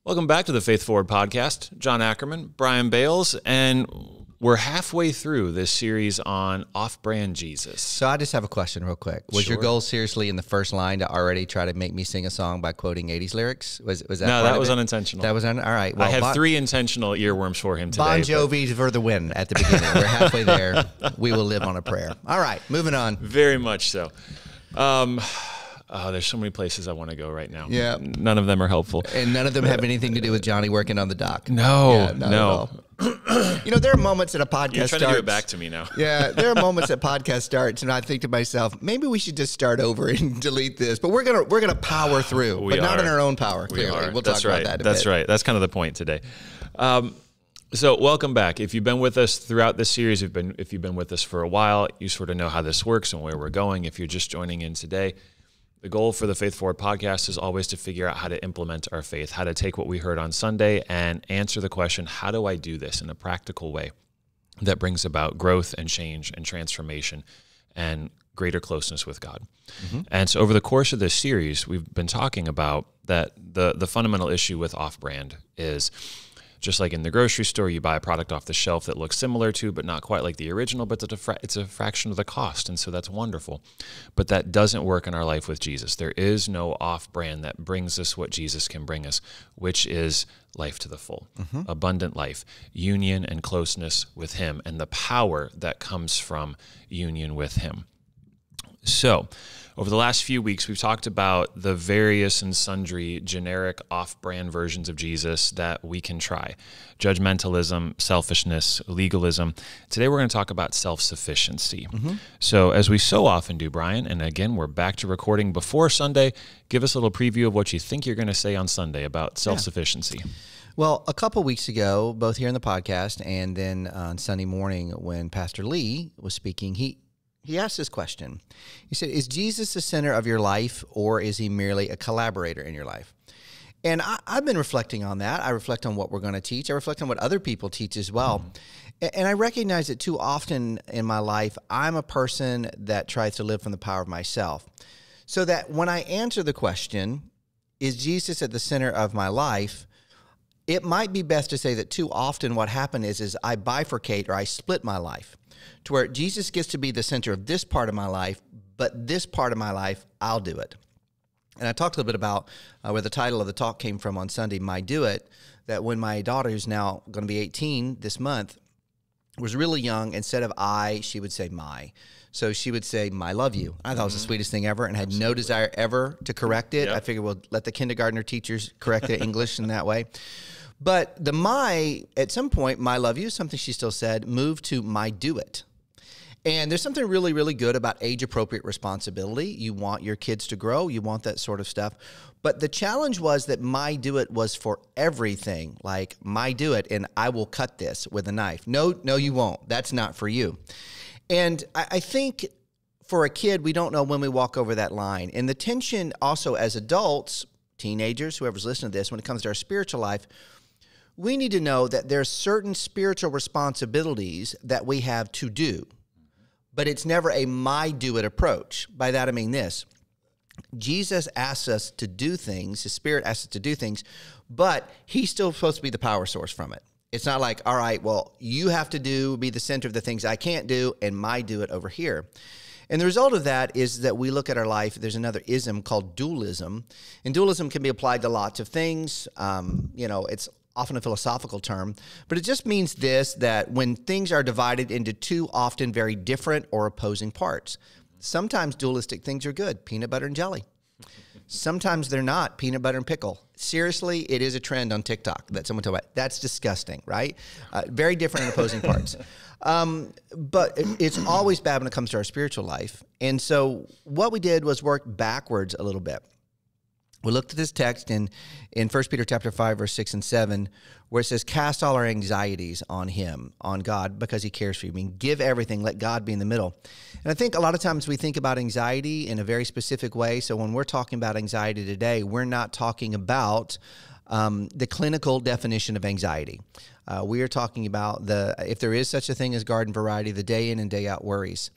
Welcome back to the Faith Forward podcast. John Ackerman, Brian Bales, and we're halfway through this series on off-brand Jesus. So I just have a question real quick. Was your goal seriously in the first line to already try to make me sing a song by quoting 80s lyrics? Was that No, that was unintentional. That was all right. Well, I have 3 intentional earworms for him today. Bon Jovi for the win at the beginning. We're halfway there. We will live on a prayer. All right, moving on. Very much so. There's so many places I want to go right now. Yeah. None of them are helpful. And none of them have anything to do with Johnny working on the dock. No. You know, there are moments that a podcast You're trying starts. to do it back to me now. Yeah, there are moments that podcast starts, and I think to myself, maybe we should just start over and delete this. But we're gonna power through, not in our own power. Clearly, we'll talk about that. That's right. That's kind of the point today. So welcome back. If you've been with us throughout this series, if you've been with us for a while, you sort of know how this works and where we're going. If you're just joining in today, the goal for the Faith Forward podcast is always to figure out how to implement our faith, how to take what we heard on Sunday and answer the question, how do I do this in a practical way that brings about growth and change and transformation and greater closeness with God? Mm-hmm. And so over the course of this series, we've been talking about that the fundamental issue with off-brand is just like in the grocery store, you buy a product off the shelf that looks similar to, but not quite like the original, but it's a fraction of the cost. And so that's wonderful. But that doesn't work in our life with Jesus. There is no off-brand that brings us what Jesus can bring us, which is life to the full, abundant life, union and closeness with Him, and the power that comes from union with Him. So, over the last few weeks, we've talked about the various and sundry generic off-brand versions of Jesus that we can try. Judgmentalism, selfishness, legalism. Today we're going to talk about self-sufficiency. So as we so often do, Brian, and again, we're back to recording before Sunday, give us a little preview of what you think you're going to say on Sunday about self-sufficiency. Yeah. Well, a couple weeks ago, both here in the podcast and then on Sunday morning when Pastor Lee was speaking, he asked this question. He said, is Jesus the center of your life, or is He merely a collaborator in your life? And I've been reflecting on that. I reflect on what we're going to teach. I reflect on what other people teach as well. And I recognize that too often in my life, I'm a person that tries to live from the power of myself. So that when I answer the question, is Jesus at the center of my life, it might be best to say that too often what happened is I bifurcate or I split my life to where Jesus gets to be the center of this part of my life, but this part of my life, I'll do it. And I talked a little bit about where the title of the talk came from on Sunday, My Do It, that when my daughter, who's now going to be 18 this month, was really young, instead of I, she would say my. So she would say, my love you. I thought it was the sweetest thing ever and had no desire ever to correct it. Yep. I figured we'll let the kindergartner teachers correct the English in that way. But the my, at some point, my love you, something she still said, moved to my do it. And there's something really, really good about age-appropriate responsibility. You want your kids to grow. You want that sort of stuff. But the challenge was that my do it was for everything, like my do it, and I will cut this with a knife. No, you won't. That's not for you. And I think for a kid, we don't know when we walk over that line. And the tension also as adults, teenagers, whoever's listening to this, when it comes to our spiritual life, we need to know that there's certain spiritual responsibilities that we have to do. But it's never a my do it approach. By that I mean this. Jesus asks us to do things, His Spirit asks us to do things, but He's still supposed to be the power source from it. It's not like, all right, well, you have to be the center of the things I can't do, and my do it over here. And the result of that is that we look at our life, there's another ism called dualism, and dualism can be applied to lots of things. It's often a philosophical term, but it just means this, that when things are divided into two often very different or opposing parts, sometimes dualistic things are good, peanut butter and jelly. Sometimes they're not, peanut butter and pickle. Seriously, it is a trend on TikTok that someone told about. That's disgusting, right? Very different and opposing parts. But it's always bad when it comes to our spiritual life. And so what we did was work backwards a little bit. We looked at this text in 1 Peter chapter 5, verse 6 and 7, where it says, cast all our anxieties on him, on God, because he cares for you. I mean, give everything, let God be in the middle. And I think a lot of times we think about anxiety in a very specific way. So when we're talking about anxiety today, we're not talking about the clinical definition of anxiety. We are talking about if there is such a thing as garden variety, the day in and day out worries.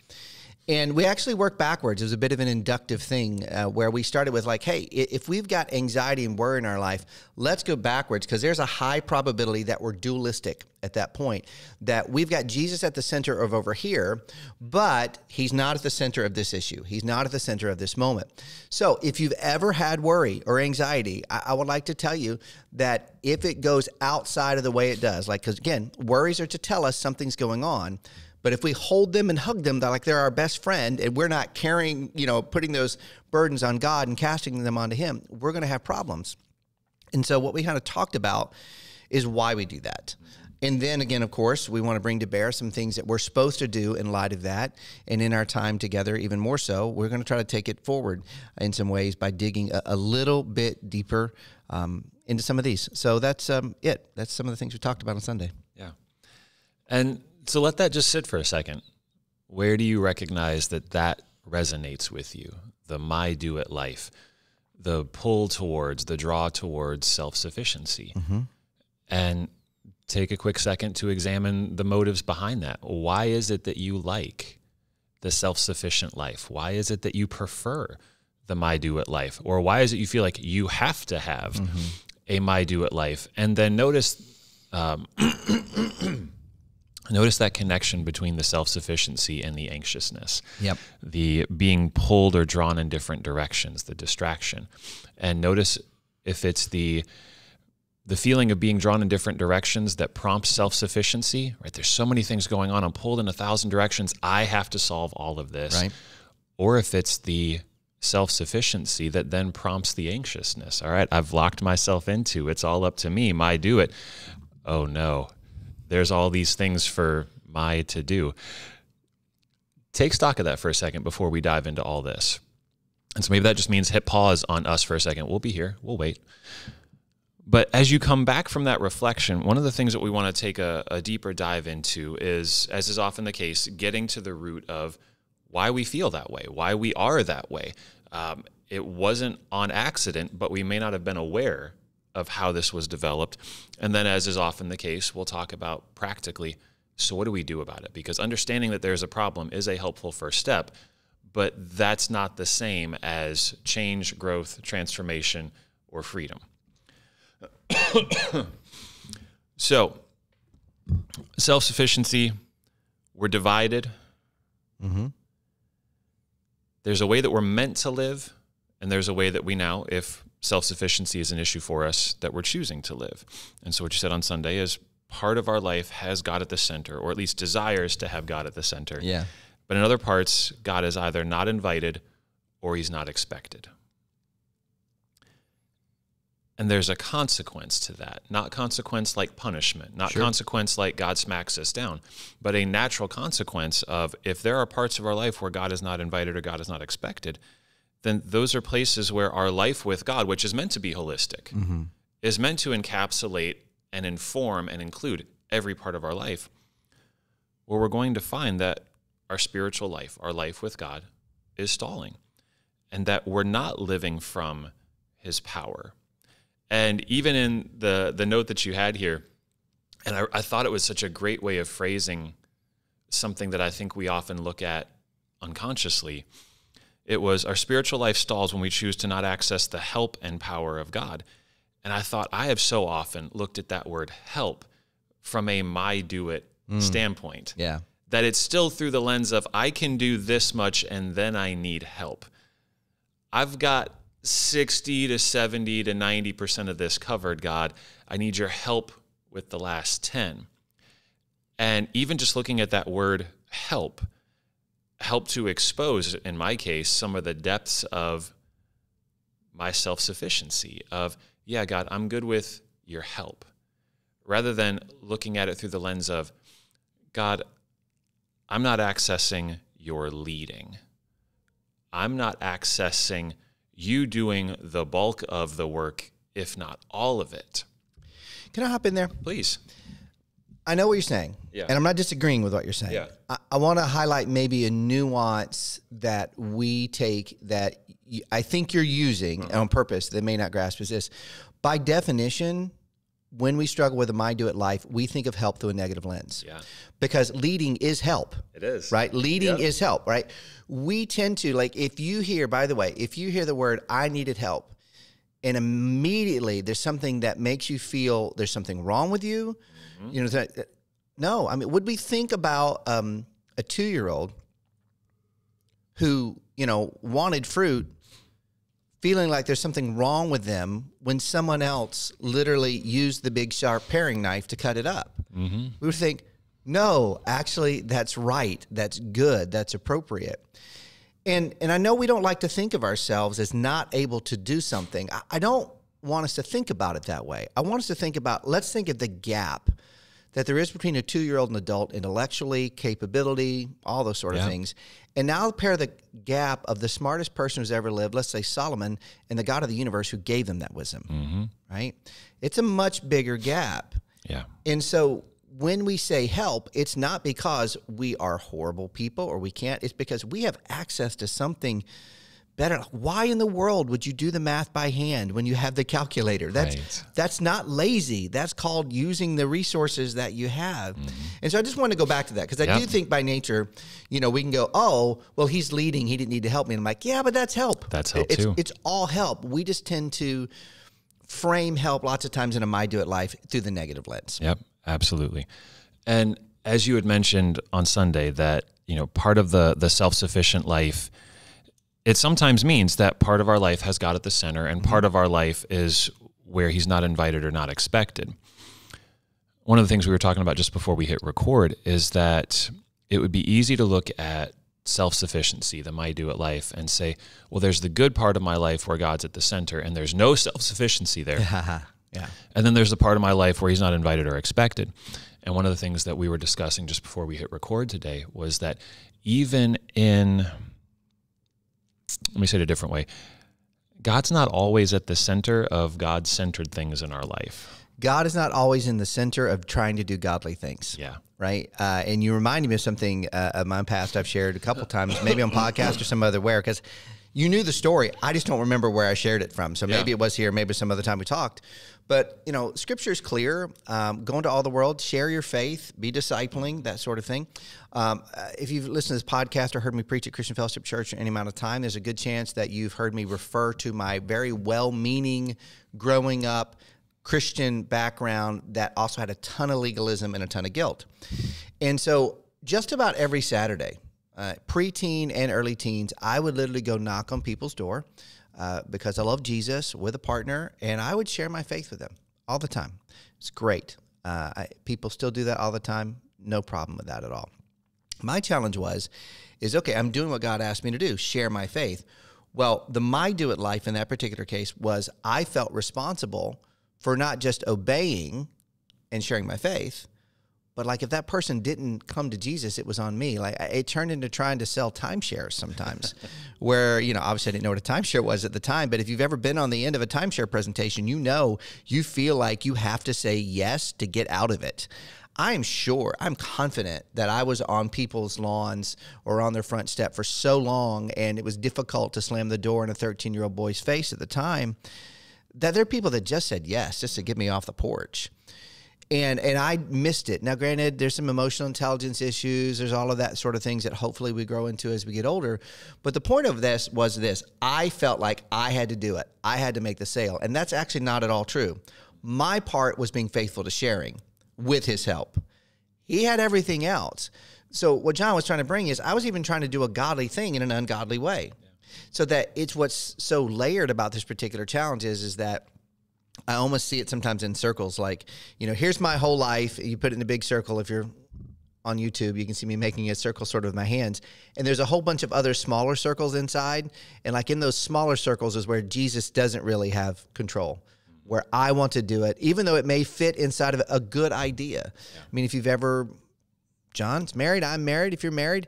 And we actually work backwards. It was a bit of an inductive thing where we started with like, hey, if we've got anxiety and worry in our life, let's go backwards, because there's a high probability that we're dualistic at that point, that we've got Jesus at the center of over here, but he's not at the center of this issue. He's not at the center of this moment. So if you've ever had worry or anxiety, I would like to tell you that if it goes outside of the way it does, like, because again, worries are to tell us something's going on. But if we hold them and hug them, they're like they're our best friend, and we're not carrying, putting those burdens on God and casting them onto him, we're going to have problems. And so what we kind of talked about is why we do that. And then again, of course, we want to bring to bear some things that we're supposed to do in light of that. And in our time together, even more so, we're going to try to take it forward in some ways by digging a little bit deeper into some of these. So that's it. That's some of the things we talked about on Sunday. Yeah. And so let that just sit for a second. Where do you recognize that resonates with you? The my do it life, the pull towards, the draw towards self-sufficiency. Mm-hmm. And take a quick second to examine the motives behind that. Why is it that you like the self-sufficient life? Why is it that you prefer the my do it life? Or why is it you feel like you have to have a my do it life? And then notice notice that connection between the self-sufficiency and the anxiousness. Yep. The being pulled or drawn in different directions, the distraction. And notice if it's the feeling of being drawn in different directions that prompts self-sufficiency, right? There's so many things going on. I'm pulled in 1,000 directions. I have to solve all of this. Right. Or if it's the self-sufficiency that then prompts the anxiousness. All right, I've locked myself into, it's all up to me, my do it. Oh no. There's all these things for my to do. Take stock of that for a second before we dive into all this. And so maybe that just means hit pause on us for a second. We'll be here. We'll wait. But as you come back from that reflection, one of the things that we want to take a deeper dive into is, as is often the case, getting to the root of why we feel that way, why we are that way. It wasn't on accident, but we may not have been aware of how this was developed. And then, as is often the case, we'll talk about practically, so what do we do about it? Because understanding that there's a problem is a helpful first step, but that's not the same as change, growth, transformation, or freedom. So, self-sufficiency, we're divided. Mm-hmm. There's a way that we're meant to live, and there's a way that we now, if self-sufficiency is an issue for us, that we're choosing to live. And so what you said on Sunday is part of our life has God at the center, or at least desires to have God at the center. Yeah. But in other parts, God is either not invited or he's not expected. And there's a consequence to that. Not consequence like punishment, not Sure. consequence like God smacks us down, but a natural consequence of if there are parts of our life where God is not invited or God is not expected, then those are places where our life with God, which is meant to be holistic, is meant to encapsulate and inform and include every part of our life, where we're going to find that our spiritual life, our life with God, is stalling, and that we're not living from his power. And even in the note that you had here, and I thought it was such a great way of phrasing something that I think we often look at unconsciously. It was our spiritual life stalls when we choose to not access the help and power of God. And I thought I have so often looked at that word help from a my do it standpoint. Yeah. That it's still through the lens of I can do this much and then I need help. I've got 60 to 70 to 90% of this covered, God. I need your help with the last 10. And even just looking at that word help to expose, in my case, some of the depths of my self-sufficiency of, yeah, God, I'm good with your help. Rather than looking at it through the lens of, God, I'm not accessing your leading. I'm not accessing you doing the bulk of the work, if not all of it. Can I hop in there? Please. I know what you're saying, and I'm not disagreeing with what you're saying. Yeah. I want to highlight maybe a nuance that we take that I think you're using on purpose that may not grasp is this. By definition, when we struggle with a "I do it" life, we think of help through a negative lens. Yeah. Because leading is help. It is. Right? Leading is help, right? We tend to, like, if you hear the word "I needed help," and immediately there's something that makes you feel there's something wrong with you, you know, no. I mean, would we think about a 2-year-old who, you know, wanted fruit, feeling like there's something wrong with them when someone else literally used the big sharp paring knife to cut it up? We would think, no, actually, that's right. That's good. That's appropriate. And I know we don't like to think of ourselves as not able to do something. I don't want us to think about it that way. I want us to think about, let's think of the gap that there is between a 2-year-old and adult intellectually, capability, all those sort of things. And now pair the gap of the smartest person who's ever lived, let's say Solomon, and the God of the universe who gave them that wisdom, right? It's a much bigger gap. Yeah. And so when we say help, it's not because we are horrible people or we can't. It's because we have access to something better. Why in the world would you do the math by hand when you have the calculator? That's not lazy. That's called using the resources that you have. And so I just want to go back to that because I do think by nature, you know, we can go, oh, well, he's leading. He didn't need to help me. And I'm like, yeah, but that's help. That's help too. It's all help. We just tend to frame help lots of times in a "I do it" life through the negative lens. Yep, absolutely. And as you had mentioned on Sunday that, you know, part of the self-sufficient life, it sometimes means that part of our life has God at the center and part of our life is where he's not invited or not expected. One of the things we were talking about just before we hit record is that it would be easy to look at self-sufficiency, the "I do it" life, and say, well, there's the good part of my life where God's at the center and there's no self-sufficiency there. And then there's the part of my life where he's not invited or expected. And one of the things that we were discussing just before we hit record today was that even in, let me say it a different way, God's not always at the center of God-centered things in our life. God is not always in the center of trying to do godly things. Yeah. Right? And you reminded me of something of my past I've shared a couple times, maybe on podcast or some other where, because you knew the story. I just don't remember where I shared it from. So maybe it was here, maybe some other time we talked. But, you know, Scripture is clear. Go into all the world, share your faith, be discipling, that sort of thing. If you've listened to this podcast or heard me preach at Christian Fellowship Church any amount of time, there's a good chance that you've heard me refer to my very well-meaning, growing up Christian background that also had a ton of legalism and a ton of guilt. And so just about every Saturday, preteen and early teens, I would literally go knock on people's door because I love Jesus with a partner, and I would share my faith with them all the time. It's great. People still do that all the time. No problem with that at all. My challenge is, okay, I'm doing what God asked me to do, share my faith. Well, the "I do it" life in that particular case was I felt responsible for not just obeying and sharing my faith, but like if that person didn't come to Jesus, it was on me. Like it turned into trying to sell timeshares sometimes where, you know, obviously I didn't know what a timeshare was at the time, but if you've ever been on the end of a timeshare presentation, you know, you feel like you have to say yes to get out of it. I'm confident that I was on people's lawns or on their front step for so long, and it was difficult to slam the door in a 13-year-old boy's face at the time, that there are people that just said yes, just to get me off the porch. And I missed it. Now, granted, there's some emotional intelligence issues. There's all of that sort of things that hopefully we grow into as we get older. But the point of this was this. I felt like I had to do it. I had to make the sale. And that's actually not at all true. My part was being faithful to sharing with his help. He had everything else. So what John was trying to bring is I was even trying to do a godly thing in an ungodly way. So that it's what's so layered about this particular challenge is that I almost see it sometimes in circles. Like, you know, here's my whole life. You put it in a big circle. If you're on YouTube, you can see me making a circle sort of with my hands. And there's a whole bunch of other smaller circles inside. And like in those smaller circles is where Jesus doesn't really have control, where I want to do it, even though it may fit inside of a good idea. Yeah. I mean, if you've ever, John's married, I'm married. If you're married,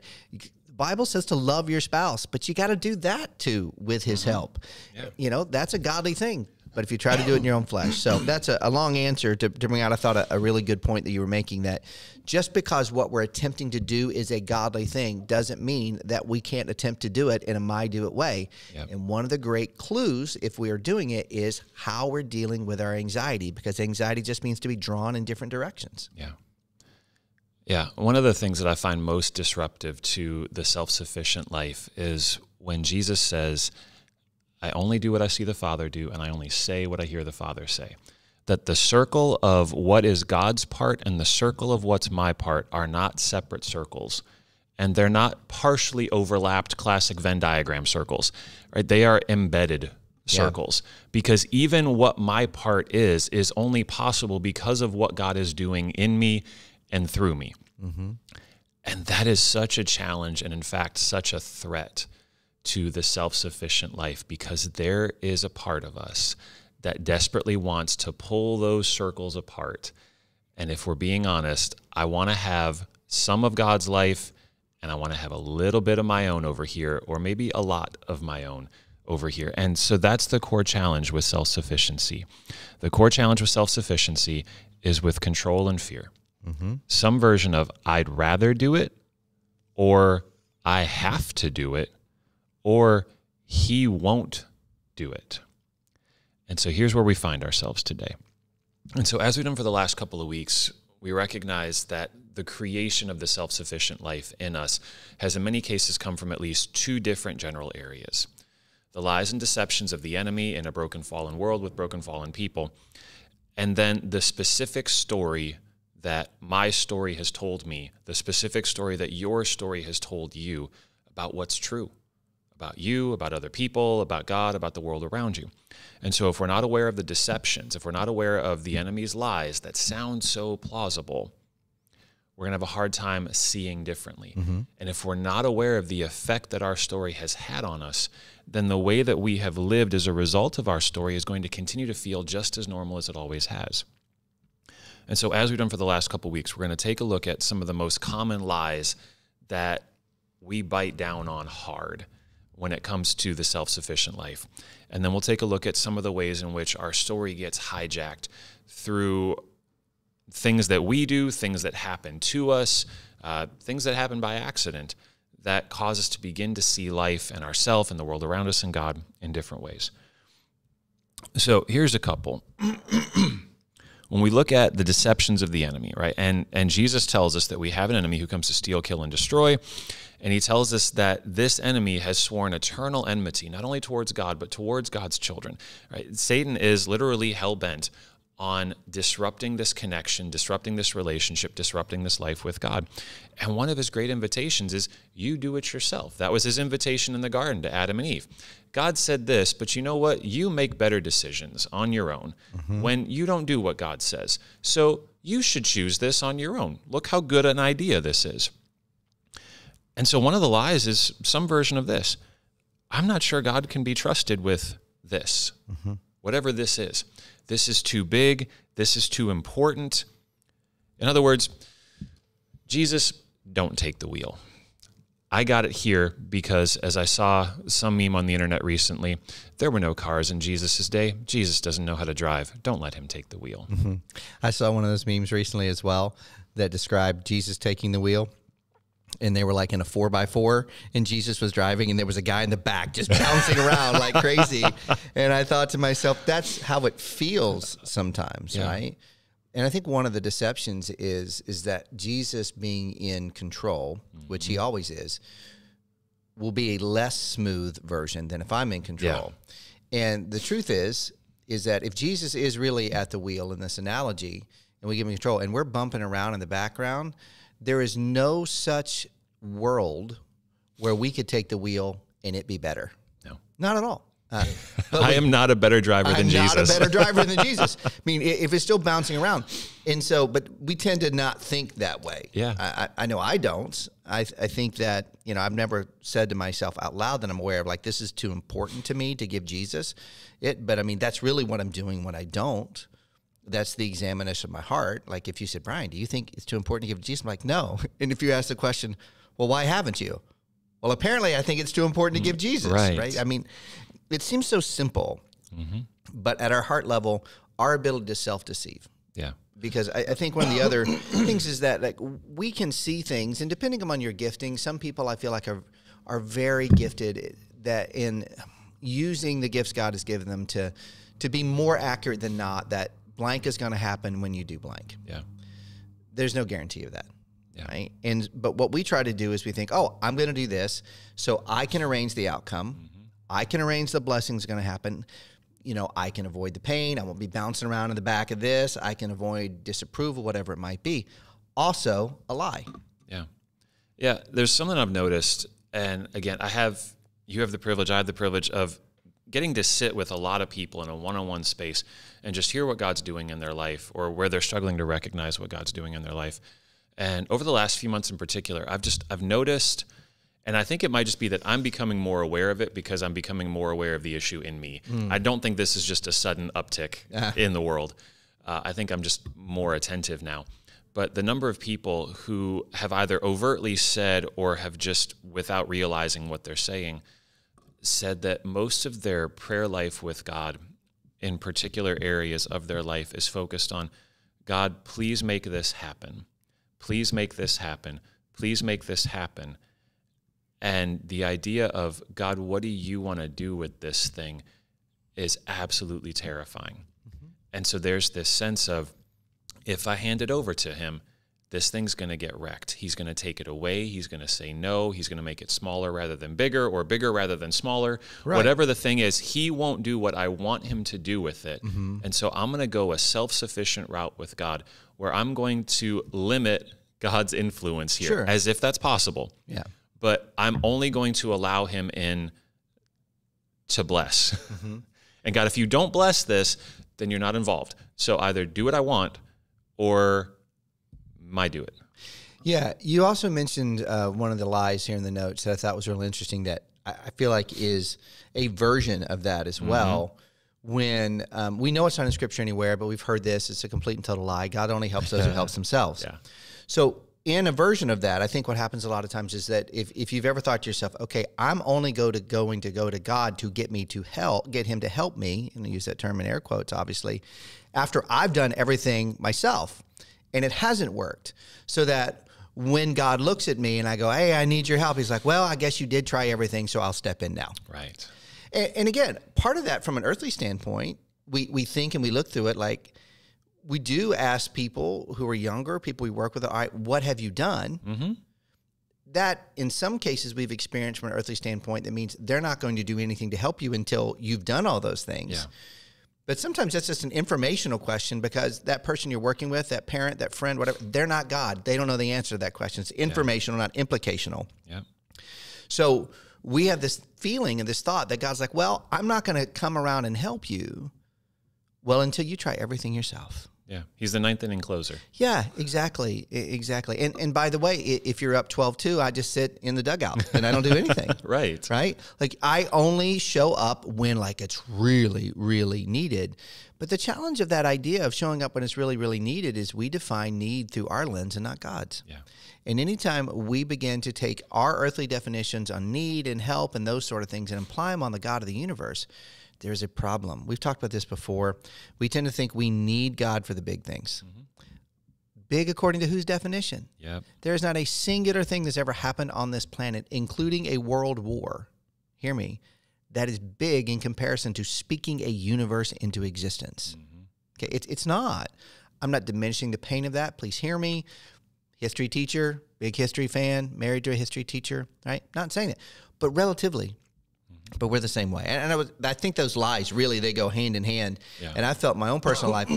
the Bible says to love your spouse, but you got to do that too with his help. Yeah. You know, that's a godly thing. But if you try to do it in your own flesh. So that's a long answer to bring out, I thought, a really good point that you were making, that just because what we're attempting to do is a godly thing doesn't mean that we can't attempt to do it in a my do it way. Yep. And one of the great clues, if we are doing it, is how we're dealing with our anxiety, because anxiety just means to be drawn in different directions. Yeah. Yeah. One of the things that I find most disruptive to the self-sufficient life is when Jesus says, I only do what I see the Father do, and I only say what I hear the Father say. That the circle of what is God's part and the circle of what's my part are not separate circles, and they're not partially overlapped classic Venn diagram circles, right? They are embedded circles, because even what my part is only possible because of what God is doing in me and through me. Mm-hmm. And that is such a challenge, and in fact, such a threat to the self-sufficient life, because there is a part of us that desperately wants to pull those circles apart. And if we're being honest, I want to have some of God's life, and I want to have a little bit of my own over here, or maybe a lot of my own over here. And so that's the core challenge with self-sufficiency. The core challenge with self-sufficiency is with control and fear. Mm-hmm. Some version of I'd rather do it, or I have to do it, or he won't do it. And so here's where we find ourselves today. And so as we've done for the last couple of weeks, we recognize that the creation of the self-sufficient life in us has in many cases come from at least two different general areas. The lies and deceptions of the enemy in a broken, fallen world with broken, fallen people, and then the specific story that my story has told me, the specific story that your story has told you about what's true. About you, about other people, about God, about the world around you. And so if we're not aware of the deceptions, if we're not aware of the enemy's lies that sound so plausible, we're going to have a hard time seeing differently. Mm-hmm. And if we're not aware of the effect that our story has had on us, then the way that we have lived as a result of our story is going to continue to feel just as normal as it always has. And so as we've done for the last couple of weeks, we're going to take a look at some of the most common lies that we bite down on hard when it comes to the self-sufficient life. And then we'll take a look at some of the ways in which our story gets hijacked through things that we do, things that happen to us, things that happen by accident that cause us to begin to see life and ourselves and the world around us and God in different ways. So here's a couple. When we look at the deceptions of the enemy, right, and Jesus tells us that we have an enemy who comes to steal, kill, and destroy, and he tells us that this enemy has sworn eternal enmity, not only towards God, but towards God's children. Right? Satan is literally hell-bent on disrupting this connection, disrupting this relationship, disrupting this life with God. And one of his great invitations is, you do it yourself. That was his invitation in the garden to Adam and Eve. God said this, but you know what? You make better decisions on your own when you don't do what God says. So you should choose this on your own. Look how good an idea this is. And so one of the lies is some version of this. I'm not sure God can be trusted with this, whatever this is. This is too big. This is too important. In other words, Jesus, don't take the wheel. I got it here because, as I saw some meme on the internet recently, there were no cars in Jesus' day. Jesus doesn't know how to drive. Don't let him take the wheel. I saw one of those memes recently as well that described Jesus taking the wheel. And they were like in a 4x4, and Jesus was driving, and there was a guy in the back just bouncing around like crazy. And I thought to myself, that's how it feels sometimes, right? And I think one of the deceptions is that Jesus being in control, which he always is, will be a less smooth version than if I'm in control. And the truth is that if Jesus is really at the wheel in this analogy, and we give him control, and we're bumping around in the background, there is no such world where we could take the wheel and it be better. No. Not at all. I am not a better driver than Jesus. I'm not a better driver than Jesus. I mean, if it's still bouncing around. And so, but we tend to not think that way. Yeah. I know I don't. I think that, you know, I've never said to myself out loud that I'm aware of, like, this is too important to me to give Jesus it. But I mean, that's really what I'm doing when I don't. That's the examination of my heart. Like if you said, Brian, do you think it's too important to give Jesus? I'm like, no. And if you ask the question, well, why haven't you? Well, apparently I think it's too important to give Jesus, Right. right? I mean, it seems so simple, but at our heart level, our ability to self-deceive. Yeah. Because I think one of the other things is that like we can see things, and depending upon your gifting, some people I feel like are very gifted that in using the gifts God has given them to be more accurate than not, that blank is going to happen when you do blank. Yeah. There's no guarantee of that. Yeah. Right. But what we try to do is we think, oh, I'm going to do this so I can arrange the outcome. I can arrange the blessings going to happen. You know, I can avoid the pain. I won't be bouncing around in the back of this. I can avoid disapproval, whatever it might be. Also, a lie. Yeah. Yeah. There's something I've noticed. And again, you have the privilege, I have the privilege of getting to sit with a lot of people in a one-on-one space and just hear what God's doing in their life or where they're struggling to recognize what God's doing in their life. And over the last few months in particular, I've noticed, and I think it might just be that I'm becoming more aware of it because I'm becoming more aware of the issue in me. I don't think this is just a sudden uptick in the world. I think I'm just more attentive now. But the number of people who have either overtly said or have just, without realizing what they're saying, said that most of their prayer life with God in particular areas of their life is focused on, God, please make this happen. Please make this happen. Please make this happen. And the idea of, God, what do you want to do with this thing is absolutely terrifying. And so there's this sense of, if I hand it over to him, this thing's going to get wrecked. He's going to take it away. He's going to say no. He's going to make it smaller rather than bigger or bigger rather than smaller. Right. Whatever the thing is, he won't do what I want him to do with it. And so I'm going to go a self-sufficient route with God where I'm going to limit God's influence here as if that's possible. Yeah. But I'm only going to allow him in to bless. And God, if you don't bless this, then you're not involved. So either do what I want or my do it. Yeah. You also mentioned one of the lies here in the notes that I thought was really interesting that I feel like is a version of that as well. When we know it's not in Scripture anywhere, but we've heard this, it's a complete and total lie. God only helps those who helps themselves. Yeah. So in a version of that, I think what happens a lot of times is that if you've ever thought to yourself, okay, I'm only going to go to God to get him to help me, and I use that term in air quotes, obviously, after I've done everything myself, and it hasn't worked, so that when God looks at me and I go, hey, I need your help, he's like, well, I guess you did try everything, so I'll step in now. Right. And again, part of that from an earthly standpoint, we think and we look through it like, we do ask people who are younger, people we work with, all right, what have you done? That, in some cases, we've experienced from an earthly standpoint, that means they're not going to do anything to help you until you've done all those things. Yeah. But sometimes that's just an informational question because that person you're working with, that parent, that friend, whatever, they're not God. They don't know the answer to that question. It's informational, not implicational. Yeah. So we have this feeling and this thought that God's like, well, I'm not going to come around and help you, well, until you try everything yourself. Yeah, he's the ninth inning closer. Yeah, exactly. And by the way, if you're up 12-2, I just sit in the dugout and I don't do anything. Right. Like I only show up when like it's really, really needed. But the challenge of that idea of showing up when it's really, really needed is we define need through our lens and not God's. Yeah. And anytime we begin to take our earthly definitions on need and help and those sort of things and apply them on the God of the universe, there's a problem. We've talked about this before. We tend to think we need God for the big things. Big according to whose definition? Yep. There is not a singular thing that's ever happened on this planet, including a world war, hear me, that is big in comparison to speaking a universe into existence. Okay, it's not. I'm not diminishing the pain of that. Please hear me. History teacher, big history fan, married to a history teacher, right? Not saying it, but relatively. But we're the same way. And I think those lies, really, they go hand in hand. Yeah. And I felt in my own personal life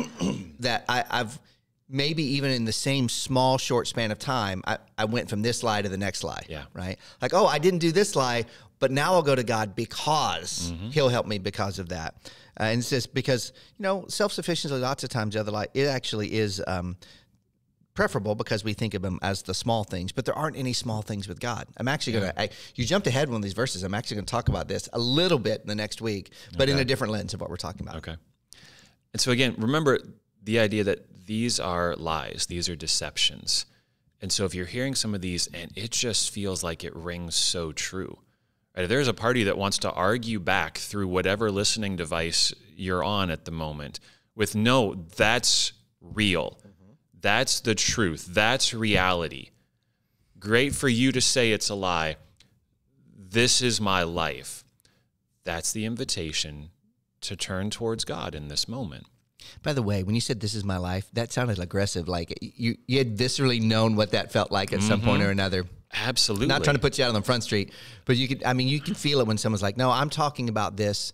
that I've maybe even in the same small, short span of time, I went from this lie to the next lie, right? Like, oh, I didn't do this lie, but now I'll go to God because he'll help me because of that. And it's just because, self-sufficiency, lots of times, the other lie, it actually is preferable because we think of them as the small things, but there aren't any small things with God. I'm actually going to, you jumped ahead one of these verses. I'm actually going to talk about this a little bit in the next week, but in a different lens of what we're talking about. Okay. And so again, remember the idea that these are lies, these are deceptions. And so if you're hearing some of these and it just feels like it rings so true, right? If there's a party that wants to argue back through whatever listening device you're on at the moment with, no, that's real. That's the truth. That's reality. Great for you to say it's a lie. This is my life. That's the invitation to turn towards God in this moment. By the way, when you said this is my life, that sounded aggressive. Like you had viscerally known what that felt like at some point or another. Absolutely. Not trying to put you out on the front street, but you can feel it when someone's like, no, I'm talking about this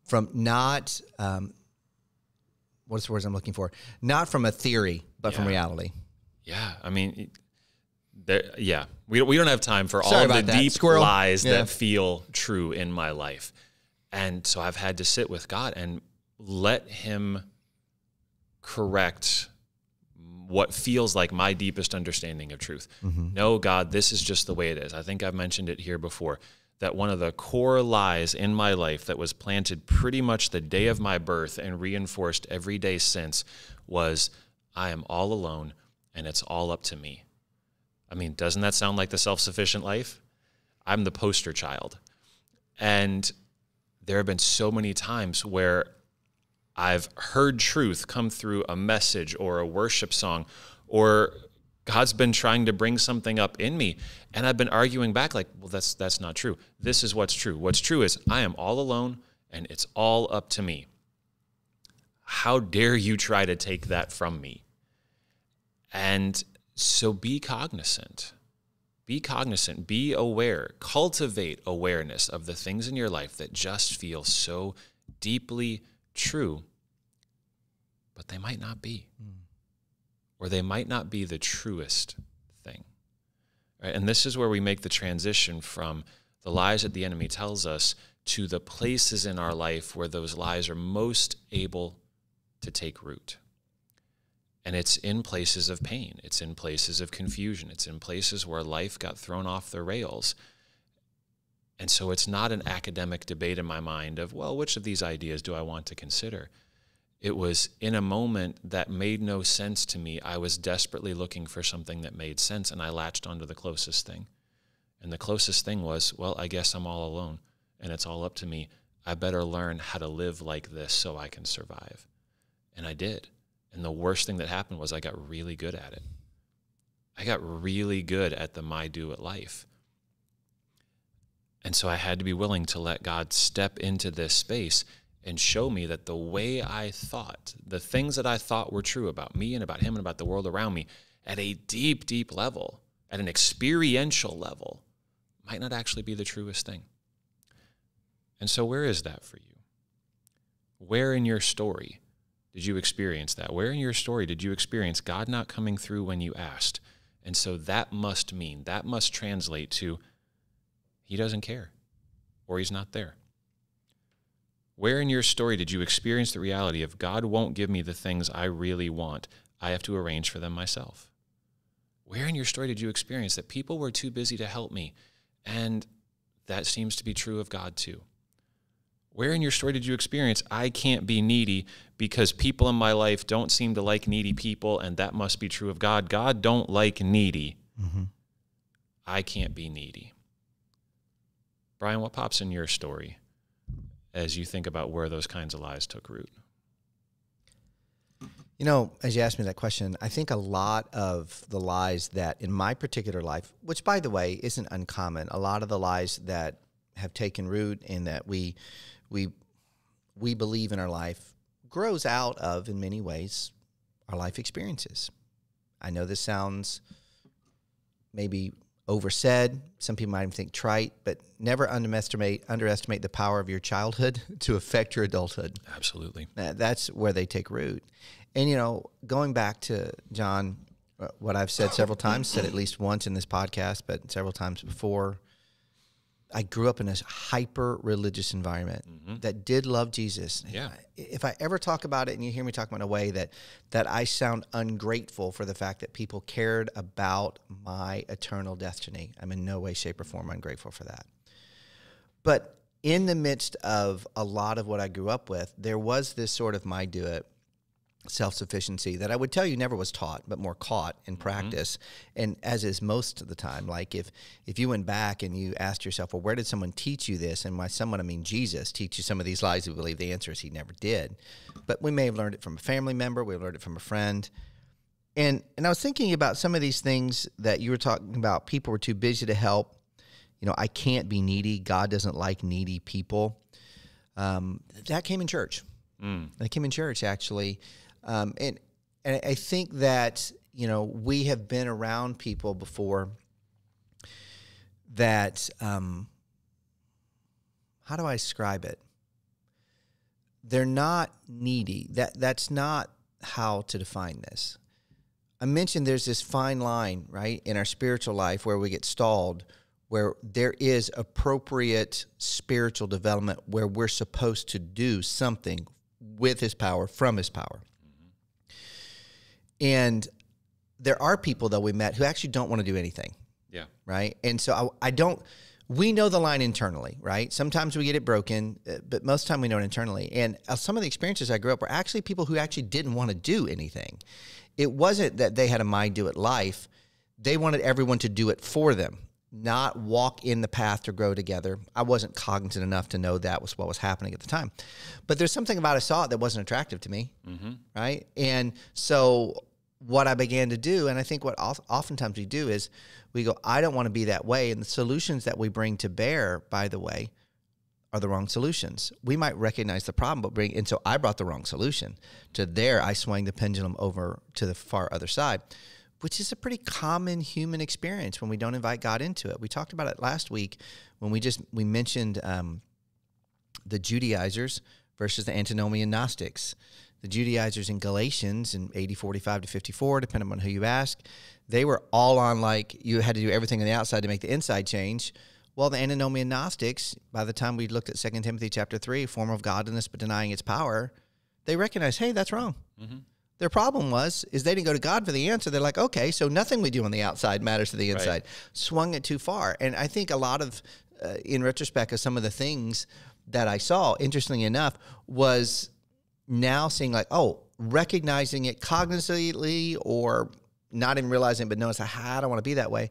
from not, what's the words I'm looking for? Not from a theory, but from reality. Yeah. I mean, we don't have time for all of the deep lies that feel true in my life. And so I've had to sit with God and let him correct what feels like my deepest understanding of truth. No, God, this is just the way it is. I think I've mentioned it here before, that one of the core lies in my life that was planted pretty much the day of my birth and reinforced every day since was, I am all alone and it's all up to me. I mean, doesn't that sound like the self-sufficient life? I'm the poster child. And there have been so many times where I've heard truth come through a message or a worship song, or God's been trying to bring something up in me, and I've been arguing back like, well, that's not true. This is what's true. What's true is I am all alone, and it's all up to me. How dare you try to take that from me? And so be cognizant. Be cognizant. Be aware. Cultivate awareness of the things in your life that just feel so deeply true, but they might not be. Or they might not be the truest thing. Right? And this is where we make the transition from the lies that the enemy tells us to the places in our life where those lies are most able to take root. And it's in places of pain. It's in places of confusion. It's in places where life got thrown off the rails. And so it's not an academic debate in my mind of, well, which of these ideas do I want to consider? It was in a moment that made no sense to me. I was desperately looking for something that made sense, and I latched onto the closest thing. And the closest thing was, well, I guess I'm all alone, and it's all up to me. I better learn how to live like this so I can survive. And I did. And the worst thing that happened was I got really good at it. I got really good at the my do it life. And so I had to be willing to let God step into this space and show me that the way I thought, the things that I thought were true about me and about him and about the world around me at a deep, deep level, at an experiential level, might not actually be the truest thing. And so where is that for you? Where in your story did you experience that? Where in your story did you experience God not coming through when you asked? And so that must translate to he doesn't care, or he's not there. Where in your story did you experience the reality of God won't give me the things I really want? I have to arrange for them myself. Where in your story did you experience that people were too busy to help me? And that seems to be true of God too. Where in your story did you experience I can't be needy because people in my life don't seem to like needy people, and that must be true of God. God don't like needy. I can't be needy. Brian, what pops in your story as you think about where those kinds of lies took root? You know, as you asked me that question, I think a lot of the lies that in my particular life, which by the way isn't uncommon, a lot of the lies that have taken root and that we believe in our life grows out of, in many ways, our life experiences. I know this sounds maybe oversaid. Some people might even think trite, but never underestimate the power of your childhood to affect your adulthood. Absolutely. That's where they take root. And, you know, going back to, John, what I've said several times, said at least once in this podcast, but several times before, I grew up in a hyper-religious environment that did love Jesus. Yeah. If I ever talk about it and you hear me talk about it in a way that I sound ungrateful for the fact that people cared about my eternal destiny, I'm in no way, shape, or form ungrateful for that. But in the midst of a lot of what I grew up with, there was this sort of my do it. self-sufficiency that I would tell you never was taught, but more caught in practice. And as is most of the time, like if you went back and you asked yourself, well, where did someone teach you this? And by someone, I mean Jesus, teach you some of these lies, we believe the answer is he never did. But we may have learned it from a family member. We learned it from a friend. And I was thinking about some of these things that you were talking about. People were too busy to help. You know, I can't be needy. God doesn't like needy people. That came in church. That came in church, actually. And I think that, you know, we have been around people before that, how do I describe it? They're not needy. That's not how to define this. I mentioned there's this fine line, right, in our spiritual life where we get stalled, where there is appropriate spiritual development where we're supposed to do something with his power, from his power. And there are people, though, we met who actually don't want to do anything. Yeah. Right? And so we know the line internally, right? Sometimes we get it broken, but most of the time we know it internally. And some of the experiences I grew up were actually people who actually didn't want to do anything. It wasn't that they had a mind do it life. They wanted everyone to do it for them, not walk in the path to grow together. I wasn't cognizant enough to know that was what was happening at the time. But there's something about I saw it that wasn't attractive to me, right? And so what I began to do, and I think what oftentimes we do is we go, I don't want to be that way. And the solutions that we bring to bear, by the way, are the wrong solutions. We might recognize the problem, and so I brought the wrong solution. I swung the pendulum over to the far other side, which is a pretty common human experience when we don't invite God into it. We talked about it last week when we mentioned the Judaizers versus the antinomian Gnostics. The Judaizers in Galatians in AD 45 to 54, depending on who you ask, they were all on like you had to do everything on the outside to make the inside change. Well, the antinomian Gnostics, by the time we looked at 2 Timothy chapter 3, form of godliness but denying its power, they recognized, hey, that's wrong. Their problem is they didn't go to God for the answer. They're like, okay, so nothing we do on the outside matters to the inside. Right. Swung it too far. And I think a lot of, in retrospect, of some of the things that I saw, interestingly enough, was now seeing like, recognizing it cognitively or not even realizing, but notice, I don't want to be that way.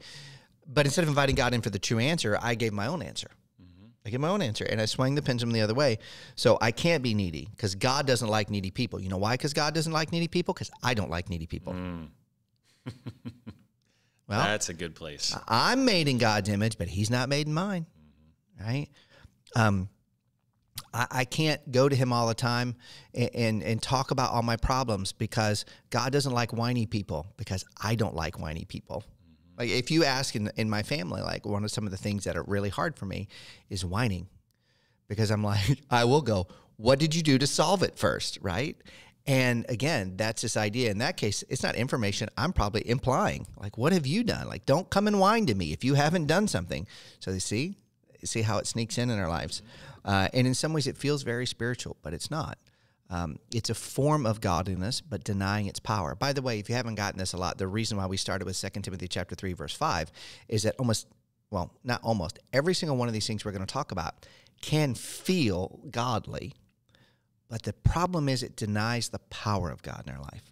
But instead of inviting God in for the true answer, I gave my own answer. I gave my own answer, and I swung the pendulum the other way. So I can't be needy because God doesn't like needy people. You know why? Because God doesn't like needy people? Because I don't like needy people. Well, that's a good place. I'm made in God's image, but he's not made in mine, right? I can't go to him all the time and talk about all my problems because God doesn't like whiny people because I don't like whiny people. Like if you ask in my family, like one of some of the things that are really hard for me is whining because I'm like, I will go, what did you do to solve it first, right? And again, that's this idea. In that case, it's not information. I'm probably implying, like, what have you done? Like, don't come and whine to me if you haven't done something. So you see how it sneaks in our lives. And in some ways it feels very spiritual, but it's not. It's a form of godliness, but denying its power. By the way, if you haven't gotten this a lot, the reason why we started with 2 Timothy chapter 3, verse 5 is that not almost, every single one of these things we're going to talk about can feel godly, but the problem is it denies the power of God in our life.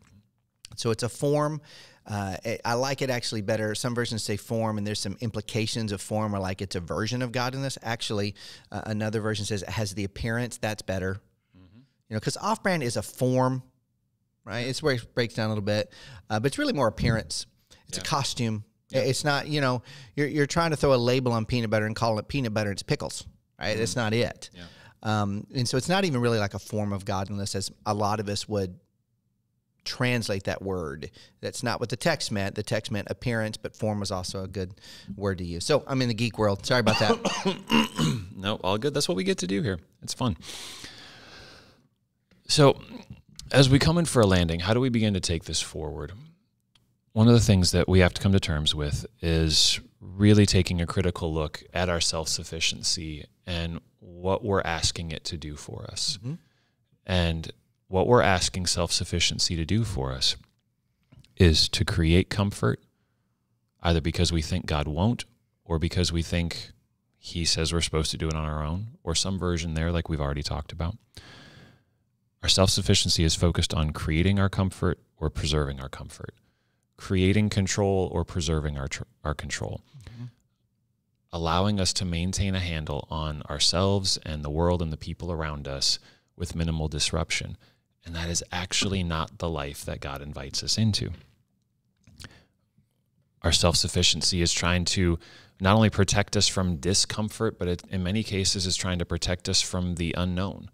So it's a form. I like it actually better. Some versions say form, and there's some implications of form, or like it's a version of godliness. Actually, another version says it has the appearance. That's better. You know, because off-brand is a form, right? It's where it breaks down a little bit, but it's really more appearance. It's a costume. It's not, you're trying to throw a label on peanut butter and call it peanut butter. It's pickles, right? It's not it. And so it's not even really like a form of godliness as a lot of us would translate that word. That's not what the text meant. The text meant appearance, but form was also a good word to use. So I'm in the geek world. Sorry about that. No, all good. That's what we get to do here. It's fun. So as we come in for a landing, how do we begin to take this forward? One of the things that we have to come to terms with is really taking a critical look at our self-sufficiency and what we're asking it to do for us. And what we're asking self-sufficiency to do for us is to create comfort, either because we think God won't or because we think he says we're supposed to do it on our own, or some version there like we've already talked about. Our self-sufficiency is focused on creating our comfort or preserving our comfort, creating control or preserving our control, allowing us to maintain a handle on ourselves and the world and the people around us with minimal disruption. And that is actually not the life that God invites us into. Our self-sufficiency is trying to not only protect us from discomfort, but it, in many cases, is trying to protect us from the unknown.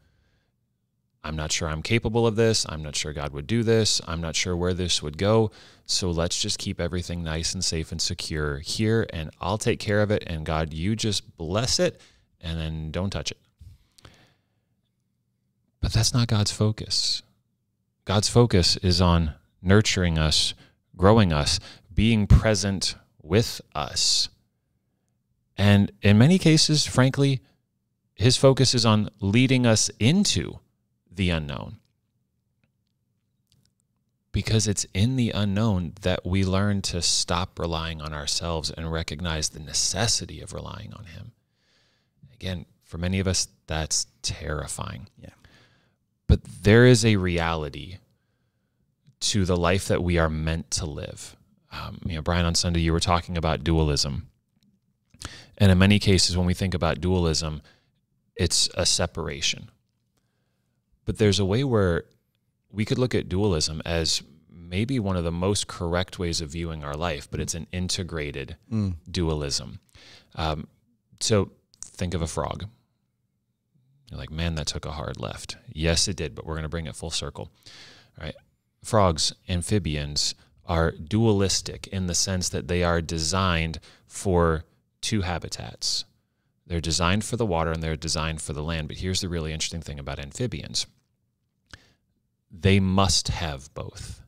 I'm not sure I'm capable of this. I'm not sure God would do this. I'm not sure where this would go. So let's just keep everything nice and safe and secure here, and I'll take care of it. And God, you just bless it, and then don't touch it. But that's not God's focus. God's focus is on nurturing us, growing us, being present with us. And in many cases, frankly, his focus is on leading us into the unknown. Because it's in the unknown that we learn to stop relying on ourselves and recognize the necessity of relying on him. Again, for many of us, that's terrifying. Yeah. But there is a reality to the life that we are meant to live. Brian, on Sunday, you were talking about dualism. And in many cases, when we think about dualism, it's a separation. But there's a way where we could look at dualism as maybe one of the most correct ways of viewing our life, but it's an integrated dualism. So think of a frog. You're like, man, that took a hard left. Yes, it did, but we're going to bring it full circle. All right. Frogs, amphibians, are dualistic in the sense that they are designed for two habitats. They're designed for the water and they're designed for the land. But here's the really interesting thing about amphibians. They must have both.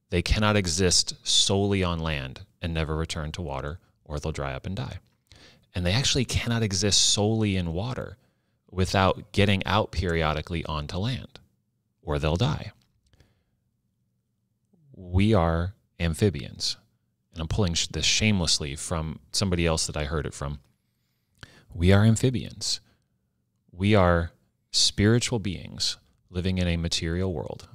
They cannot exist solely on land and never return to water, or they'll dry up and die. And they actually cannot exist solely in water without getting out periodically onto land, or they'll die. We are amphibians. And I'm pulling this shamelessly from somebody else that I heard it from. We are amphibians. We are spiritual beings living in a material world.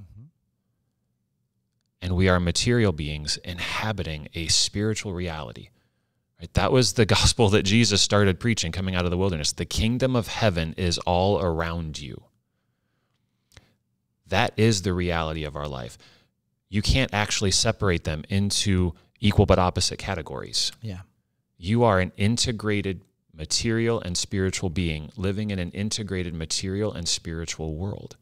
And we are material beings inhabiting a spiritual reality. Right? That was the gospel that Jesus started preaching coming out of the wilderness. The kingdom of heaven is all around you. That is the reality of our life. You can't actually separate them into equal but opposite categories. Yeah. You are an integrated material and spiritual being living in an integrated material and spiritual world.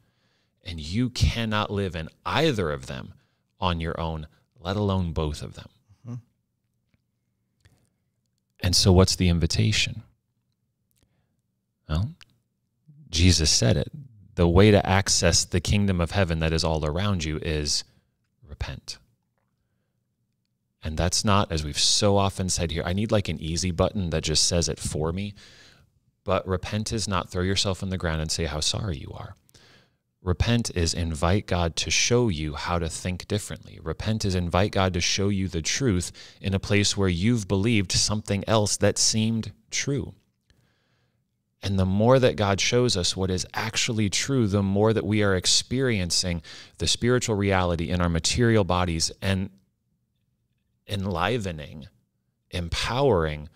And you cannot live in either of them on your own, let alone both of them. And so what's the invitation? Well, Jesus said it. The way to access the kingdom of heaven that is all around you is repent. And that's not, as we've so often said here, I need like an easy button that just says it for me. But repent is not throw yourself on the ground and say how sorry you are. Repent is invite God to show you how to think differently. Repent is invite God to show you the truth in a place where you've believed something else that seemed true. And the more that God shows us what is actually true, the more that we are experiencing the spiritual reality in our material bodies and enlivening, empowering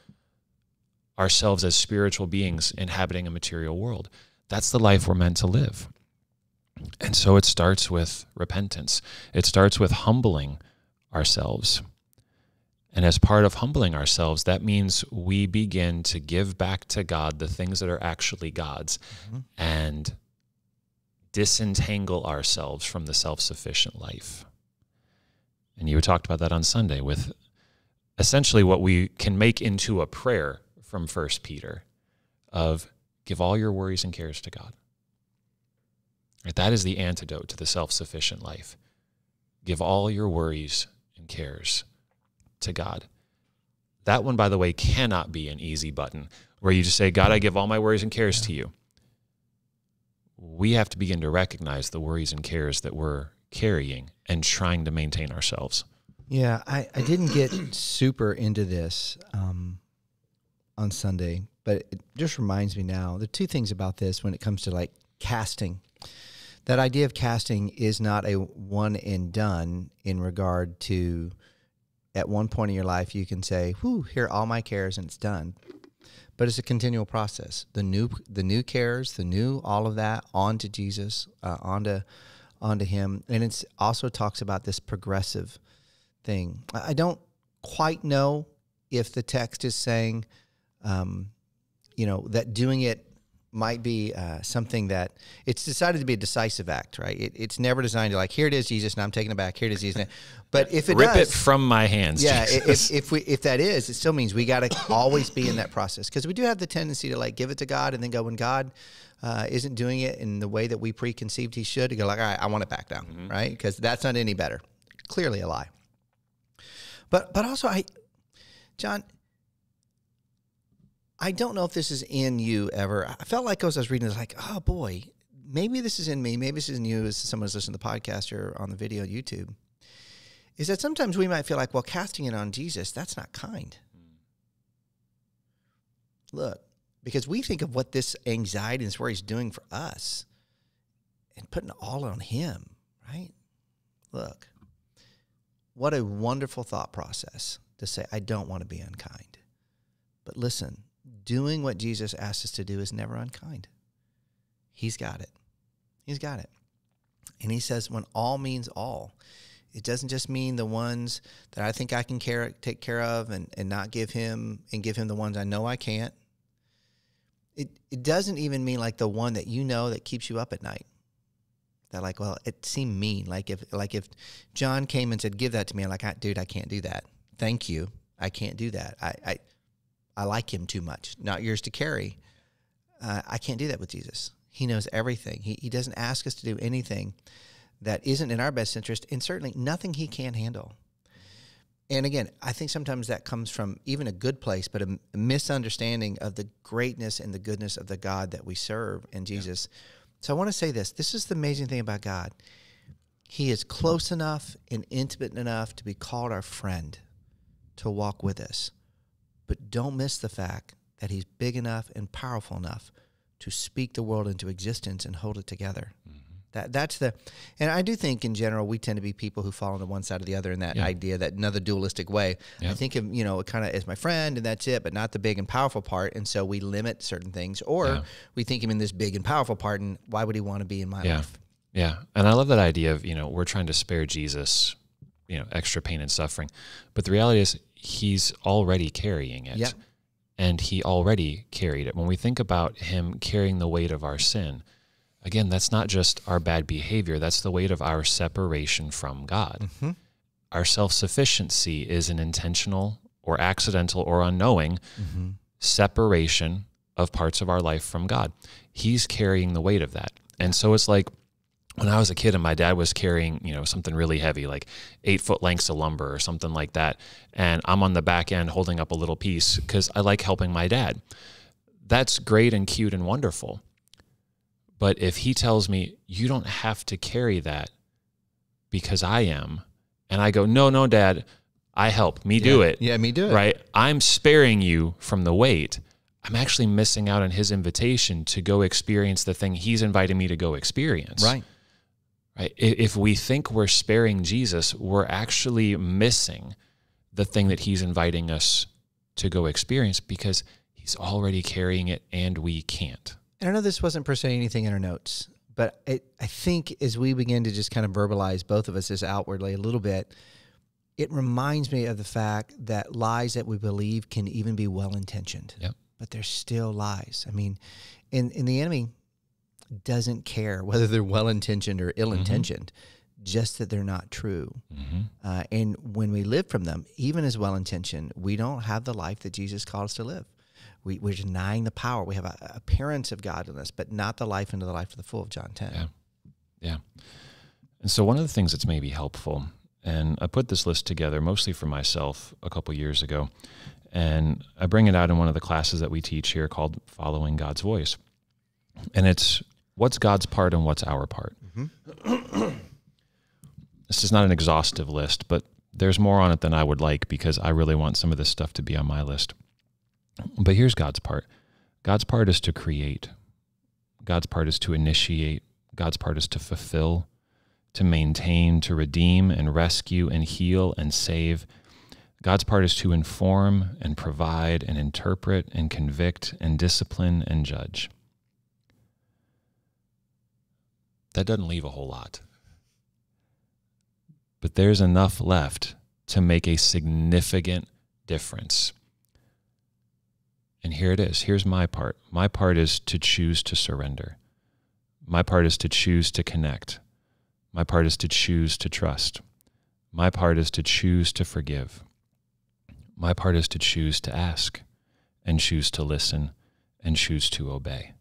ourselves as spiritual beings inhabiting a material world. That's the life we're meant to live. And so it starts with repentance. It starts with humbling ourselves. And as part of humbling ourselves, that means we begin to give back to God the things that are actually God's and disentangle ourselves from the self-sufficient life. And you talked about that on Sunday with essentially what we can make into a prayer from 1 Peter of give all your worries and cares to God. Right? That is the antidote to the self-sufficient life. Give all your worries and cares to God. That one, by the way, cannot be an easy button where you just say, God, I give all my worries and cares to you. We have to begin to recognize the worries and cares that we're carrying and trying to maintain ourselves. Yeah, I didn't get super into this on Sunday, but it just reminds me now, the two things about this when it comes to like casting. That idea of casting is not a one and done in regard to at one point in your life you can say, whew, here are all my cares and it's done. But it's a continual process. The new cares, all of that onto Jesus, onto him. And it also talks about this progressive thing. I don't quite know if the text is saying, that doing it might be something that it's decided to be a decisive act, right? It's never designed to here it is, Jesus, and I'm taking it back. Here it is, Jesus. But if it rip it from my hands, yeah. Jesus. If that is, it still means we got to always be in that process, because we do have the tendency to give it to God and then go when God isn't doing it in the way that we preconceived He should, to go all right, I want it back now, right? Because that's not any better. Clearly a lie. But also John, I don't know if this is in you ever. I felt like as I was reading this, oh boy, maybe this is in me. Maybe this is in you as someone who's listening to the podcast or on the video on YouTube. Is that sometimes we might feel well, casting it on Jesus, that's not kind. Look, because we think of what this anxiety and this worry is doing for us and putting it all on Him, right? Look, what a wonderful thought process to say, I don't want to be unkind. But listen, doing what Jesus asks us to do is never unkind. He's got it. He's got it. And He says when all means all, it doesn't just mean the ones that I think I can take care of and not give Him, and give Him the ones I know I can't. It doesn't even mean the one that that keeps you up at night. That well, it seemed mean. If John came and said, give that to me, I'm dude, I can't do that. Thank you. I can't do that. I like Him too much. Not yours to carry. I can't do that with Jesus. He knows everything. He doesn't ask us to do anything that isn't in our best interest, and certainly nothing He can't handle. And again, I think sometimes that comes from even a good place, but a misunderstanding of the greatness and the goodness of the God that we serve in Jesus. Yeah. So I want to say this. This is the amazing thing about God. He is close enough and intimate enough to be called our friend, to walk with us. But don't miss the fact that He's big enough and powerful enough to speak the world into existence and hold it together. Mm-hmm. And I do think in general we tend to be people who fall on one side or the other in that idea, that another dualistic way. Yeah. I think of kind of as my friend and that's it, but not the big and powerful part. And so we limit certain things, or we think Him in this big and powerful part, and why would He want to be in my life? Yeah, and I love that idea of we're trying to spare Jesus extra pain and suffering, but the reality is He's already carrying it. Yeah. And He already carried it. When we think about Him carrying the weight of our sin, again, that's not just our bad behavior, that's the weight of our separation from God. Mm-hmm. Our self-sufficiency is an intentional or accidental or unknowing separation of parts of our life from God. He's carrying the weight of that. And so it's when I was a kid and my dad was carrying, something really heavy, 8 foot lengths of lumber or something like that, and I'm on the back end holding up a little piece because I like helping my dad. That's great and cute and wonderful. But if He tells me, you don't have to carry that because I am, and I go, no, Dad, I help. Me do it. Yeah, me do it. Right? I'm sparing you from the weight. I'm actually missing out on His invitation to go experience the thing He's inviting me to go experience. Right. Right? If we think we're sparing Jesus, we're actually missing the thing that He's inviting us to go experience, because He's already carrying it and we can't. And I know this wasn't per se anything in our notes, but I think as we begin to just kind of verbalize, both of us this outwardly a little bit, it reminds me of the fact that lies that we believe can even be well-intentioned. Yep. But they're still lies. I mean, and the enemy doesn't care whether they're well-intentioned or ill-intentioned, just that they're not true. Mm-hmm. And when we live from them, even as well-intentioned, we don't have the life that Jesus called us to live. We're denying the power. We have an appearance of godliness, but not the life into the life of the full of John 10. Yeah, yeah. And so one of the things that's maybe helpful, and I put this list together mostly for myself a couple years ago, and I bring it out in one of the classes that we teach here called Following God's Voice. And it's what's God's part and what's our part. Mm-hmm. This is not an exhaustive list, but there's more on it than I would like, because I really want some of this stuff to be on my list. But here's God's part. God's part is to create. God's part is to initiate. God's part is to fulfill, to maintain, to redeem and rescue and heal and save. God's part is to inform and provide and interpret and convict and discipline and judge. That doesn't leave a whole lot. But there's enough left to make a significant difference. And here it is. Here's my part. My part is to choose to surrender. My part is to choose to connect. My part is to choose to trust. My part is to choose to forgive. My part is to choose to ask and choose to listen and choose to obey.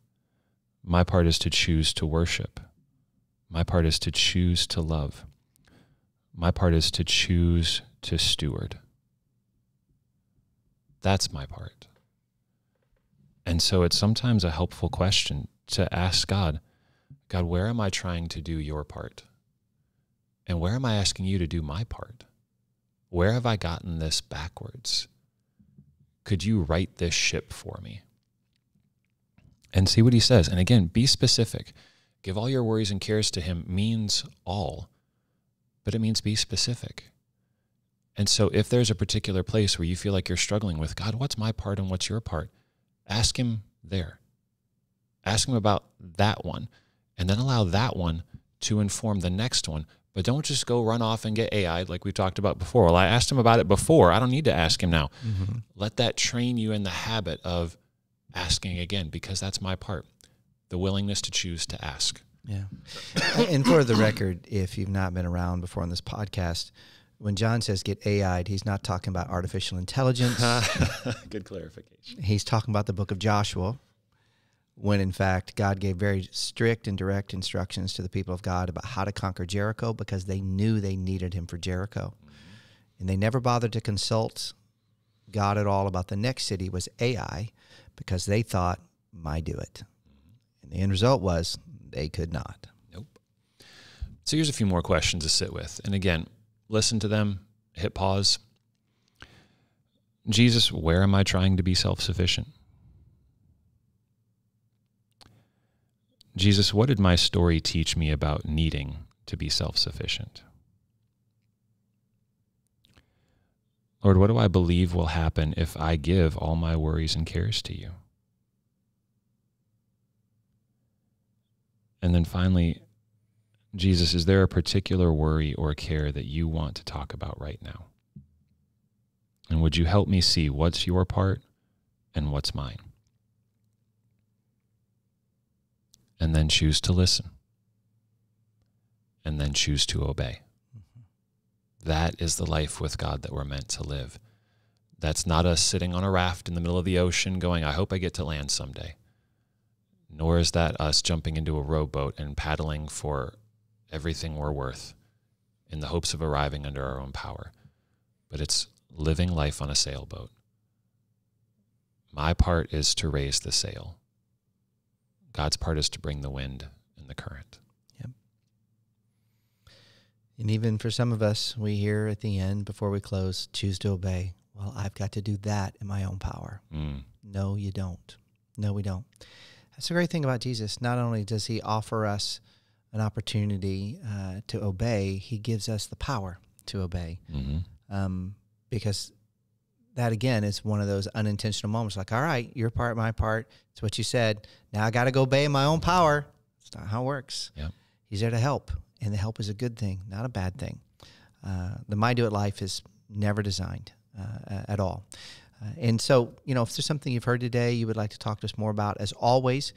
My part is to choose to worship. My part is to choose to love. My part is to choose to steward. That's my part. And so it's sometimes a helpful question to ask God, where am I trying to do your part? And where am I asking you to do my part? Where have I gotten this backwards? Could you right this ship for me? And see what he says. And again, be specific. Give all your worries and cares to him means all, but it means be specific. And so if there's a particular place where you feel like you're struggling with, God, what's my part and what's your part? Ask him there. Ask him about that one, and then allow that one to inform the next one. But don't just go run off and get AI like we talked about before. Well, I asked him about it before. I don't need to ask him now. Mm-hmm. Let that train you in the habit of asking again, because that's my part. The willingness to choose to ask. Yeah. And for the record, if you've not been around before on this podcast, when Jon says get AI'd, he's not talking about artificial intelligence. Good clarification. He's talking about the book of Joshua, when in fact God gave very strict and direct instructions to the people of God about how to conquer Jericho, because they knew they needed him for Jericho. Mm-hmm. And they never bothered to consult God at all about the next city was Ai, because they thought, might do it. Mm-hmm. And the end result was they could not. Nope. So here's a few more questions to sit with. And again, listen to them, hit pause. Jesus, where am I trying to be self-sufficient? Jesus, what did my story teach me about needing to be self-sufficient? Lord, what do I believe will happen if I give all my worries and cares to you? And then finally, Jesus, is there a particular worry or care that you want to talk about right now? And would you help me see what's your part and what's mine? And then choose to listen. And then choose to obey. Mm-hmm. That is the life with God that we're meant to live. That's not us sitting on a raft in the middle of the ocean going, I hope I get to land someday. Nor is that us jumping into a rowboat and paddling for everything we're worth in the hopes of arriving under our own power. But it's living life on a sailboat. My part is to raise the sail. God's part is to bring the wind and the current. Yep. And even for some of us, we hear at the end, before we close, choose to obey. Well, I've got to do that in my own power. No, you don't. No, we don't. That's the great thing about Jesus. Not only does he offer us an opportunity to obey, he gives us the power to obey. Mm-hmm. Because that, again, is one of those unintentional moments like, all right, your part, my part. It's what you said. Now I got to go obey in my own power. It's not how it works. Yep. He's there to help, and the help is a good thing, not a bad thing. The My Do It life is never designed at all. And so, if there's something you've heard today you would like to talk to us more about, as always,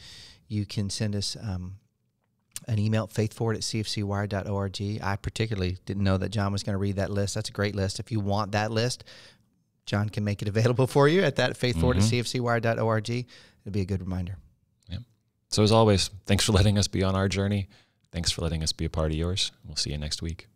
you can send us an email, faithforward@cfcwire.org. I particularly didn't know that Jon was going to read that list. That's a great list. If you want that list, Jon can make it available for you at that faithforward@cfcwire.org. It'll be a good reminder. Yep. So as always, thanks for letting us be on our journey. Thanks for letting us be a part of yours. We'll see you next week.